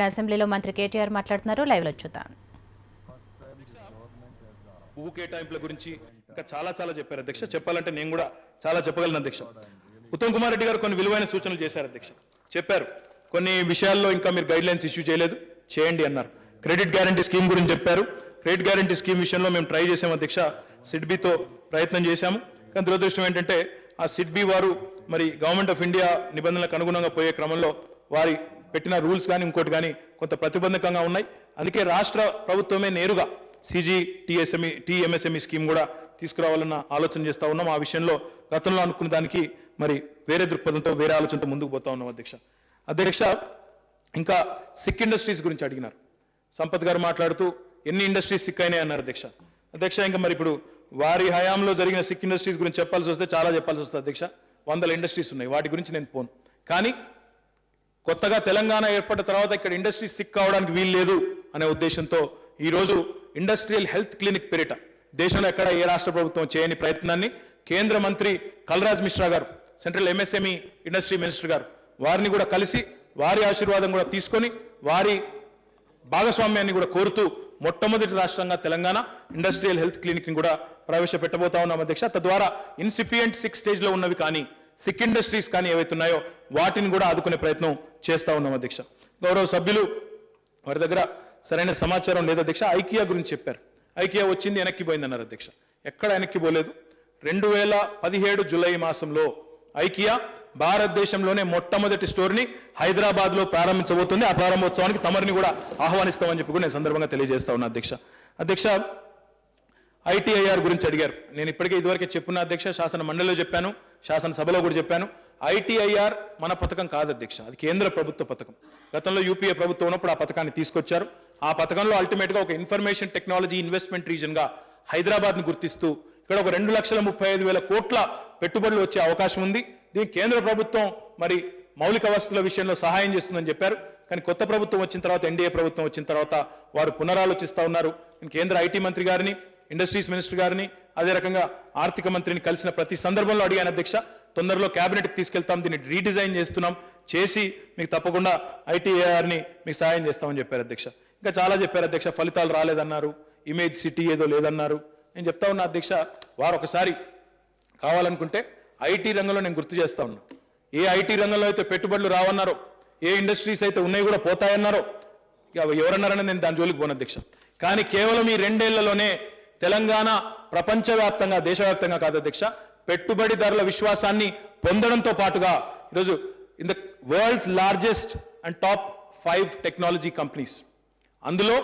అసెంబ్లీలో మంత్రి కేటీఆర్ మాట్లాడుతున్నారు. లైవ్ లో చూద్దాం. భూ కేటాయింపుల గురించి ఇంకా చాలా చెప్పారు అధ్యక్ష. చెప్పాలంటే నేను కూడా చాలా చెప్పగలను అధ్యక్ష. ఉత్తమ్ కుమార్ రెడ్డి గారు కొన్ని విలువైన సూచనలు చేశారు అధ్యక్ష. చెప్పారు కొన్ని విషయాల్లో ఇంకా మీరు గైడ్ లైన్స్ ఇష్యూ చేయలేదు, చేయండి అన్నారు. క్రెడిట్ గ్యారంటీ స్కీమ్ గురించి చెప్పారు. క్రెడిట్ గ్యారంటీ స్కీమ్ విషయంలో మేము ట్రై చేసాము అధ్యక్ష. సిడ్బీతో ప్రయత్నం చేశాము. కానీ దురదృష్టం ఏంటంటే ఆ సిడ్బీ వారు మరి గవర్నమెంట్ ఆఫ్ ఇండియా నిబంధనలకు అనుగుణంగా పోయే క్రమంలో వారి పెట్టిన రూల్స్ కానీ ఇంకోటి కానీ కొంత ప్రతిబంధకంగా ఉన్నాయి. అందుకే రాష్ట్ర ప్రభుత్వమే నేరుగా టీఎంఎస్ఎంఈ స్కీమ్ కూడా తీసుకురావాలన్న ఆలోచన చేస్తూ ఉన్నాం. ఆ విషయంలో గతంలో అనుకున్న దానికి మరి వేరే దృక్పథంతో వేరే ఆలోచనతో ముందుకు పోతా ఉన్నాం అధ్యక్ష. ఇంకా సిక్ ఇండస్ట్రీస్ గురించి అడిగినారు. సంపత్ గారు మాట్లాడుతూ ఎన్ని ఇండస్ట్రీస్ సిక్ అయినాయి అన్నారు అధ్యక్ష. ఇంకా మరి ఇప్పుడు వారి హయాంలో జరిగిన సిక్ ఇండస్ట్రీస్ గురించి చెప్పాల్సి వస్తే చాలా చెప్పాల్సి వస్తుంది అధ్యక్ష. 100 ఇండస్ట్రీస్ ఉన్నాయి, వాటి గురించి నేను పోను. కానీ కొత్తగా తెలంగాణ ఏర్పడిన తర్వాత ఇక్కడ ఇండస్ట్రీస్ సిక్ కావడానికి వీలు లేదు అనే ఉద్దేశంతో ఈరోజు ఇండస్ట్రియల్ హెల్త్ క్లినిక్ పేరిట దేశంలో ఎక్కడ ఏ రాష్ట్ర ప్రభుత్వం చేయని ప్రయత్నాన్ని కేంద్ర మంత్రి కల్రాజ్ మిశ్రా గారు, సెంట్రల్ ఎంఎస్ఎంఈ ఇండస్ట్రీ మినిస్టర్ గారు, వారిని కూడా కలిసి వారి ఆశీర్వాదం కూడా తీసుకొని వారి భాగస్వామ్యాన్ని కూడా కోరుతూ మొట్టమొదటి రాష్ట్రంగా తెలంగాణ ఇండస్ట్రియల్ హెల్త్ క్లినిక్ ని కూడా ప్రవేశపెట్టబోతా ఉన్నాం అధ్యక్ష. తద్వారా ఇన్సిపియంట్ 6 స్టేజ్ లో ఉన్నవి కానీ సిక్ ఇండస్ట్రీస్ కానీ ఏవైతున్నాయో వాటిని కూడా ఆదుకునే ప్రయత్నం చేస్తా ఉన్నాం అధ్యక్ష. గౌరవ సభ్యులు వారి దగ్గర సరైన సమాచారం లేదు అధ్యక్ష. ఐకియా గురించి చెప్పారు. ఐకియా వచ్చింది వెనక్కిపోయింది అన్నారు అధ్యక్ష. ఎక్కడ వెనక్కిపోలేదు. 2017 జూలై మాసంలో ఐకియా భారతదేశంలోనే మొట్టమొదటి స్టోర్ని హైదరాబాద్ లో ప్రారంభించబోతుంది. ఆ ప్రారంభోత్సవానికి తమరిని కూడా ఆహ్వానిస్తామని చెప్పి కూడా నేను సందర్భంగా తెలియజేస్తా ఉన్నా అధ్యక్ష. ఐటీఐఆర్ గురించి అడిగారు. నేను ఇప్పటికే ఇదివరకే చెప్పున్నా అధ్యక్ష. శాసన మండలిలో చెప్పాను, శాసనసభలో కూడా చెప్పాను. ఐటీఐఆర్ మన పథకం కాదు అధ్యక్ష, అది కేంద్ర ప్రభుత్వ పథకం. గతంలో యూపీఏ ప్రభుత్వం ఉన్నప్పుడు ఆ పథకాన్ని తీసుకొచ్చారు. ఆ పథకంలో అల్టిమేట్గా ఒక ఇన్ఫర్మేషన్ టెక్నాలజీ ఇన్వెస్ట్మెంట్ రీజన్గా హైదరాబాద్ని గుర్తిస్తూ ఇక్కడ ఒక 2,35,000 కోట్ల పెట్టుబడులు వచ్చే అవకాశం ఉంది. దీనికి కేంద్ర ప్రభుత్వం మరి మౌలిక వసతుల విషయంలో సహాయం చేస్తుందని చెప్పారు. కానీ కొత్త ప్రభుత్వం వచ్చిన తర్వాత, ఎన్డీఏ ప్రభుత్వం వచ్చిన తర్వాత వారు పునరాలోచిస్తూ ఉన్నారు. నేను కేంద్ర ఐటీ మంత్రి గారిని, ఇండస్ట్రీస్ మినిస్టర్ గారిని, అదే రకంగా ఆర్థిక మంత్రిని కలిసిన ప్రతి సందర్భంలో అడిగాను అధ్యక్ష. తొందరలో క్యాబినెట్కి తీసుకెళ్తాం, దీన్ని రీడిజైన్ చేస్తున్నాం, చేసి మీకు తప్పకుండా ఐటీఏఆర్ని మీకు సహాయం చేస్తామని చెప్పారు అధ్యక్ష. ఇంకా చాలా చెప్పారు అధ్యక్ష. ఫలితాలు రాలేదన్నారు, ఇమేజ్ సిటీ ఏదో లేదన్నారు. నేను చెప్తా ఉన్నా అధ్యక్ష, వారు ఒకసారి కావాలనుకుంటే ఐటీ రంగంలో నేను గుర్తు చేస్తా ఉన్నా. ఏ ఐటీ రంగంలో అయితే పెట్టుబడులు రావన్నారో, ఏ ఇండస్ట్రీస్ అయితే ఉన్నాయి కూడా పోతాయన్నారో, ఎవరన్నారని నేను దాని జోలికి పోను అధ్యక్ష. కానీ కేవలం ఈ 2 ఏళ్లలోనే తెలంగాణ ప్రపంచవ్యాప్తంగా, దేశవ్యాప్తంగా కాదు అధ్యక్ష, పెట్టుబడిదారుల విశ్వాసాన్ని పొందడంతో పాటుగా ఈరోజు in the world's largest and top 5 technology companies, అందులో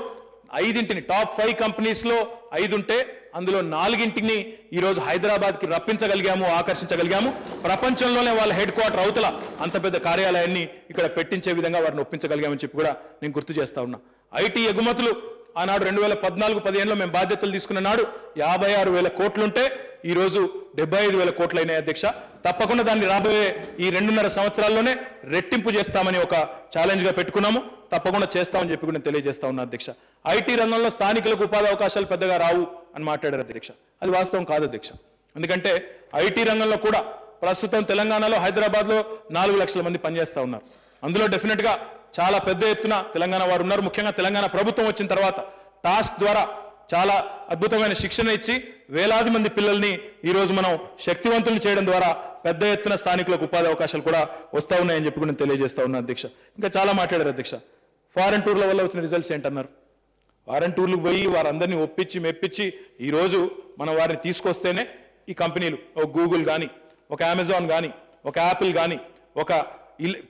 5 టాప్ 5 కంపెనీస్లో 5 ఉంటే అందులో 4 ఈరోజు హైదరాబాద్కి రప్పించగలిగాము, ఆకర్షించగలిగాము. ప్రపంచంలోనే వాళ్ళ హెడ్ క్వార్టర్ అవతల అంత పెద్ద కార్యాలయాన్ని ఇక్కడ పెట్టించే విధంగా వారిని ఒప్పించగలిగామని చెప్పి కూడా నేను గుర్తు చేస్తా ఉన్నా. ఐటీ ఎగుమతులు ఆనాడు 2014-15లో మేము బాధ్యతలు తీసుకున్న నాడు 56,000 కోట్లుంటే ఈరోజు 75,000 కోట్లు అయినాయి అధ్యక్ష. తప్పకుండా దాన్ని రాబోయే ఈ 2.5 సంవత్సరాల్లోనే రెట్టింపు చేస్తామని ఒక ఛాలెంజ్గా పెట్టుకున్నాము. తప్పకుండా చేస్తామని చెప్పి కూడా నేను తెలియజేస్తా ఉన్నా అధ్యక్ష. ఐటీ రంగంలో స్థానికులకు ఉపాధి అవకాశాలు పెద్దగా రావు అని మాట్లాడారు అధ్యక్ష. అది వాస్తవం కాదు అధ్యక్ష. ఎందుకంటే ఐటీ రంగంలో కూడా ప్రస్తుతం తెలంగాణలో, హైదరాబాద్లో 4 లక్షల మంది పనిచేస్తూ ఉన్నారు. అందులో డెఫినెట్గా చాలా పెద్ద ఎత్తున తెలంగాణ వారు ఉన్నారు. ముఖ్యంగా తెలంగాణ ప్రభుత్వం వచ్చిన తర్వాత టాస్క్ ద్వారా చాలా అద్భుతమైన శిక్షణ ఇచ్చి వేలాది మంది పిల్లల్ని ఈరోజు మనం శక్తివంతులు చేయడం ద్వారా పెద్ద ఎత్తున స్థానికులకు ఉపాధి అవకాశాలు కూడా వస్తూ ఉన్నాయని చెప్పి కూడా నేను తెలియజేస్తా ఉన్నా అధ్యక్ష. ఇంకా చాలా మాట్లాడారు అధ్యక్ష. ఫారెన్ టూర్ల వల్ల వచ్చిన రిజల్ట్స్ ఏంటన్నారు. ఫారెన్ టూర్లకు పోయి వారందరినీ ఒప్పించి మెప్పించి ఈరోజు మనం వారిని తీసుకొస్తేనే ఈ కంపెనీలు, ఒక గూగుల్ కానీ, ఒక అమెజాన్ కానీ, ఒక యాపిల్ కానీ, ఒక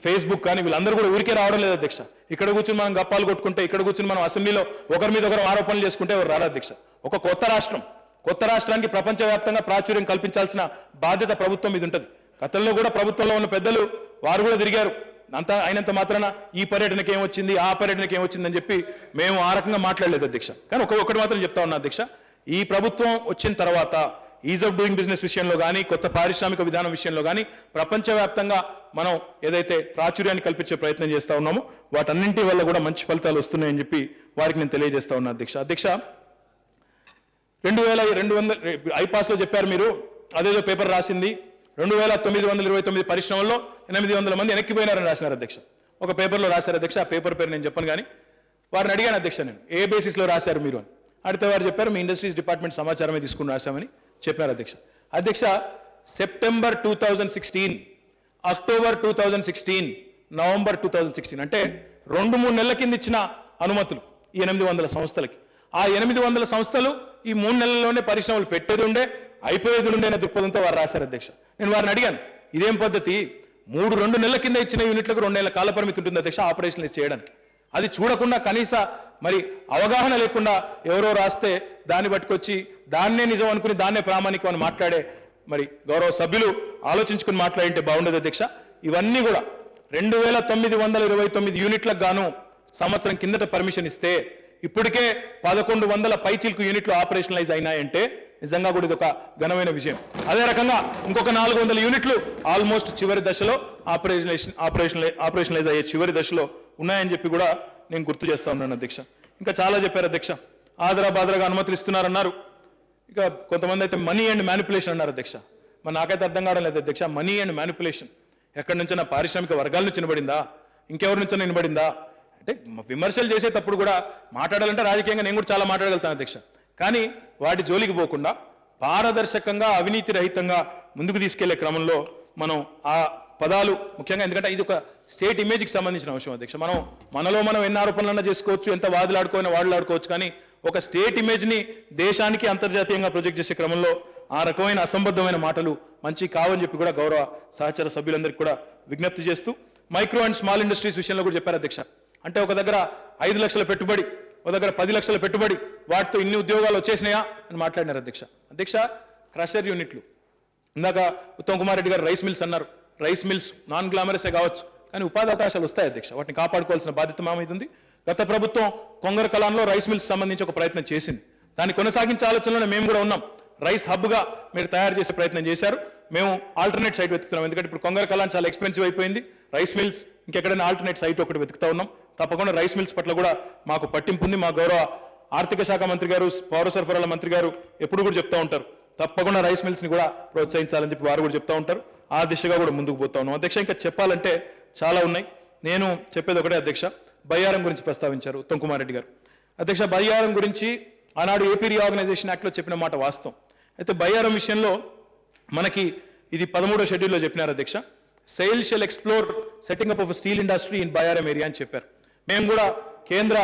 ఫేస్బుక్ కానీ, వీళ్ళందరూ కూడా ఊరికే రావడం లేదు అధ్యక్ష. ఇక్కడ కూర్చుని మనం గప్పాలు కొట్టుకుంటే, ఇక్కడ కూర్చుని మనం అసెంబ్లీలో ఒకరి మీద ఒకరు ఆరోపణలు చేసుకుంటే ఎవరు రారు అధ్యక్ష. ఒక కొత్త రాష్ట్రానికి ప్రపంచవ్యాప్తంగా ప్రాచుర్యం కల్పించాల్సిన బాధ్యత ప్రభుత్వం మీద ఉంటుంది. గతంలో కూడా ప్రభుత్వంలో ఉన్న పెద్దలు వారు కూడా తిరిగారు. అంతా అయినంత మాత్రాన ఈ పర్యటనకి ఏమొచ్చింది, ఆ పర్యటనకి ఏమొచ్చిందని చెప్పి మేము ఆ రకంగా మాట్లాడలేదు అధ్యక్ష. కానీ ఒకటి మాత్రం చెప్తా ఉన్నా అధ్యక్ష, ఈ ప్రభుత్వం వచ్చిన తర్వాత ఈజ్ ఆఫ్ డూయింగ్ బిజినెస్ విషయంలో కానీ, కొత్త పారిశ్రామిక విధానం విషయంలో కానీ ప్రపంచవ్యాప్తంగా మనం ఏదైతే ప్రాచుర్యాన్ని కల్పించే ప్రయత్నం చేస్తూ ఉన్నామో వాటన్నింటి వల్ల కూడా మంచి ఫలితాలు వస్తున్నాయని చెప్పి వారికి నేను తెలియజేస్తా ఉన్నా అధ్యక్ష. 2200 ఐపాస్లో చెప్పారు మీరు, అదేదో పేపర్ రాసింది 2929 పరిశ్రమల్లో 800 మంది వెనక్కిపోయినారని రాసినారు అధ్యక్ష. ఒక పేపర్లో రాశారు అధ్యక్ష, ఆ పేపర్ పేరు నేను చెప్పను కానీ వారిని అడిగాను అధ్యక్ష, నేను ఏ బేసిస్లో రాశారు మీరు అని. అడిగితే వారు చెప్పారు మీ ఇండస్ట్రీస్ డిపార్ట్మెంట్ సమాచారమే తీసుకుని రాశామని చెప్పారు అధ్యక్ష. అధ్యక్ష, సెప్టెంబర్ 2016, అక్టోబర్ 2016, నవంబర్ 2016 అంటే 2-3 నెలల కింద ఇచ్చిన అనుమతులు ఈ 800 సంస్థలకి. ఆ 800 సంస్థలు ఈ 3 నెలల్లోనే పరిశ్రమలు పెట్టేది ఉండే, అయిపోయేది ఉండే అనే దృక్పథంతో వారు రాశారు అధ్యక్ష. నేను వారిని అడిగాను, ఇదేం పద్ధతి, 2 నెలల కింద ఇచ్చిన యూనిట్లకు 2 నెలల కాల పరిమితి ఉంటుంది అధ్యక్ష ఆపరేషనలైజ్ చేయడానికి. అది చూడకుండా కనీస మరి అవగాహన లేకుండా ఎవరో రాస్తే దాన్ని పట్టుకొచ్చి దాన్నే నిజం అనుకుని దాన్నే ప్రామాణికం అని మాట్లాడే మరి గౌరవ సభ్యులు ఆలోచించుకుని మాట్లాడింటే బాగుండేది అధ్యక్ష. ఇవన్నీ కూడా 2929 యూనిట్లకు గాను సంవత్సరం కిందట పర్మిషన్ ఇస్తే ఇప్పటికే 1100 పైచిల్కు యూనిట్లు ఆపరేషనలైజ్ అయినాయంటే నిజంగా కూడా ఇది ఒక ఘనమైన విజయం. అదే రకంగా ఇంకొక 400 యూనిట్లు ఆల్మోస్ట్ చివరి దశలో ఆపరేషనలైజ్ అయ్యే చివరి దశలో ఉన్నాయని చెప్పి కూడా నేను గుర్తు చేస్తా ఉన్నాను అధ్యక్ష. ఇంకా చాలా చెప్పారు అధ్యక్ష. ఆదరాబాదరాగా అనుమతులు ఇస్తున్నారన్నారు. ఇక కొంతమంది అయితే మనీ అండ్ మ్యానిపులేషన్ అన్నారు అధ్యక్ష. మరి నాకైతే అర్థం కావడం లేదు అధ్యక్ష. మనీ అండ్ మ్యానిపులేషన్ ఎక్కడి నుంచైనా పారిశ్రామిక వర్గాల నుంచి వినబడిందా, ఇంకెవరి నుంచైనా వినబడిందా? అంటే విమర్శలు చేసేటప్పుడు కూడా మాట్లాడాలంటే రాజకీయంగా నేను కూడా చాలా మాట్లాడగలుగుతాను అధ్యక్ష. కానీ వాటి జోలికి పోకుండా పారదర్శకంగా అవినీతి రహితంగా ముందుకు తీసుకెళ్లే క్రమంలో మనం ఆ పదాలు ముఖ్యంగా, ఎందుకంటే ఇది ఒక స్టేట్ ఇమేజ్కి సంబంధించిన అంశం అధ్యక్ష. మనలో మనం ఎన్ని ఆరోపణలన్నా చేసుకోవచ్చు, ఎంత వాదులాడుకోవచ్చు, కానీ ఒక స్టేట్ ఇమేజ్ని దేశానికి అంతర్జాతీయంగా ప్రొజెక్ట్ చేసే క్రమంలో ఆ రకమైన అసంబద్ధమైన మాటలు మంచి కావని చెప్పి కూడా గౌరవ సహచర సభ్యులందరికీ కూడా విజ్ఞప్తి చేస్తూ మైక్రో అండ్ స్మాల్ ఇండస్ట్రీస్ విషయంలో కూడా చెప్పారు అధ్యక్ష. అంటే ఒక దగ్గర 5 లక్షల పెట్టుబడి, ఒక దగ్గర 10 లక్షల పెట్టుబడి, వాటితో ఇన్ని ఉద్యోగాలు వచ్చేసినాయా అని మాట్లాడినారు అధ్యక్ష. అధ్యక్ష, క్రషర్ యూనిట్లు ఇందాక ఉత్తమ్ కుమార్ రెడ్డి గారు రైస్ మిల్స్ అన్నారు. రైస్ మిల్స్ నాన్ గ్లామరసే కావచ్చు, కానీ ఉపాధి అవకాశాలు వస్తాయి అధ్యక్ష. వాటిని కాపాడుకోవాల్సిన బాధ్యత మా మీద ఉంది. గత ప్రభుత్వం కొంగర కలాంలో రైస్ మిల్స్ సంబంధించి ఒక ప్రయత్నం చేసింది. దాన్ని కొనసాగించే ఆలోచనలోనే మేము కూడా ఉన్నాం. రైస్ హబ్గా మీరు తయారు చేసే ప్రయత్నం చేశారు. మేము ఆల్టర్నేట్ సైట్ వెతుకుతున్నాం. ఎందుకంటే ఇప్పుడు కొంగర కలాన్ చాలా ఎక్స్పెన్సివ్ అయిపోయింది. రైస్ మిల్స్ ఇంకెక్కడైనా ఆల్టర్నేట్ సైట్ ఒకటి వెతుకుతా ఉన్నాం. తప్పకుండా రైస్ మిల్స్ పట్ల కూడా మాకు పట్టింపు ఉంది. మా గౌరవ ఆర్థిక శాఖ మంత్రి గారు, పౌర సరఫరాల మంత్రి గారు ఎప్పుడు కూడా చెప్తా ఉంటారు, తప్పకుండా రైస్ మిల్స్ని కూడా ప్రోత్సహించాలని చెప్పి వారు కూడా చెప్తా ఉంటారు. ఆ దిశగా కూడా ముందుకు పోతా ఉన్నాం అధ్యక్ష. ఇంకా చెప్పాలంటే చాలా ఉన్నాయి. నేను చెప్పేది ఒకటే అధ్యక్ష. బయ్యారం గురించి ప్రస్తావించారు ఉత్తమ్ కుమార్ రెడ్డి గారు. అధ్యక్ష, బయ్యారం గురించి ఆనాడు ఏపీ రీఆర్గనైజేషన్ యాక్ట్లో చెప్పిన మాట వాస్తవం. అయితే బయ్యారం విషయంలో మనకి ఇది 13వ షెడ్యూల్లో చెప్పినారు అధ్యక్ష. SAIL shall explore setting up of steel industry in Bayyaram area అని చెప్పారు. మేము కూడా కేంద్ర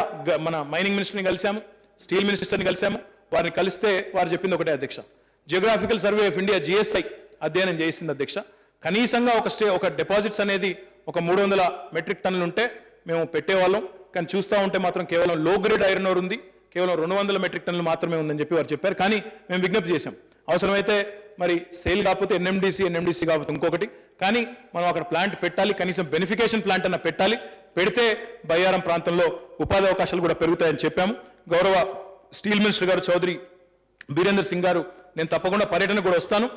మన మైనింగ్ మినిస్టర్ని కలిసాము, స్టీల్ మినిస్టర్ని కలిసాము. వారిని కలిస్తే వారు చెప్పింది ఒకటే అధ్యక్ష. Geographical survey of India GSI అధ్యయనం చేసింది అధ్యక్ష. కనీసంగా ఒక డిపాజిట్స్ అనేది ఒక 300 మెట్రిక్ టన్నులు ఉంటే మేము పెట్టేవాళ్ళం. కానీ చూస్తూ ఉంటే మాత్రం కేవలం లో గ్రేడ్ ఐరన్ ఓర్ ఉంది, కేవలం 200 మెట్రిక్ టన్నులు మాత్రమే ఉందని చెప్పి వారు చెప్పారు. కానీ మేము విజ్ఞప్తి చేశాం, అవసరమైతే మరి సేల్ కాకపోతే NMDC కాకపోతే ఇంకొకటి, కానీ మనం అక్కడ ప్లాంట్ పెట్టాలి, కనీసం బెనిఫికేషన్ ప్లాంట్ అన్న పెట్టాలి. పెడితే బయ్యారం ప్రాంతంలో ఉపాధి అవకాశాలు కూడా పెరుగుతాయని చెప్పాము. గౌరవ స్టీల్ మినిస్టర్ గారు చౌదరి బీరేందర్ సింగ్ గారు నేను తప్పకుండా పర్యటన కూడా వస్తాను.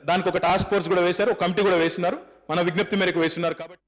దానికి ఒక టాస్క్ ఫోర్స్ కూడా వేశారు, ఒక కమిటీ కూడా వేస్తున్నారు, మన విజ్ఞప్తి మేరకు వేస్తున్నారు. కాబట్టి